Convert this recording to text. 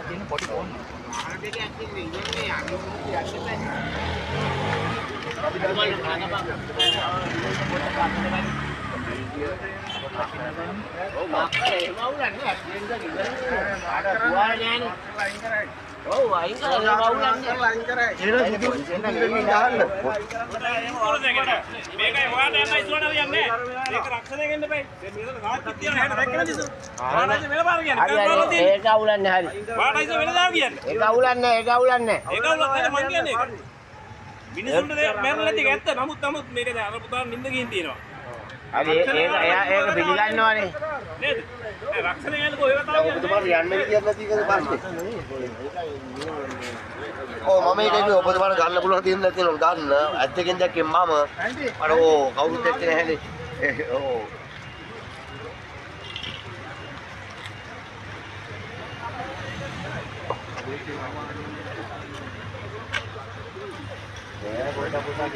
වෙලා තියෙන පොඩි ෆෝන් එක. ඔව් අයින් කරලා වවුලන්නේ මේකයි හොයන්න යන්න ඉස්සරහට යන්නේ. ඒක රක්ෂණය වෙන්න බෑ. මේක ගාච්චි තියන හැට දැක්කද ඉස්සර. වාඩයිස වෙල පාර කියන්නේ. ඒක අවුලන්නේ හරි වාඩයිස වෙල දාව කියන්නේ. ඒක අවුලන්නේ ඒක අවුලන්නේ ඒක අවුලන්නේ මං කියන්නේ ඒක. මිනිසුන්ට මැරෙන්න නැති එක ඇත්ත. නමුත් මේක දැන් අර පුතාන් නිින්ද ගිහින් තියෙනවා. හරි ඒක පිළිගන්නවනේ නේද? ඒ රක්ෂණය යන්නේ කොහෙවත් තාම ඔබතුමාට යන්න විදියක් නැති එකද ප්‍රශ්නේ? ඔව් මම ඒකයි ඔබතුමාට ගන්න පුළුවන් තියෙන නැති නෝ ගන්න. ඇත්තකින් දැක්කේ මම අර ඕ කවුරුත් දැක්කේ නැහැනේ. ඔව්. ඈ පොඩ පොඩ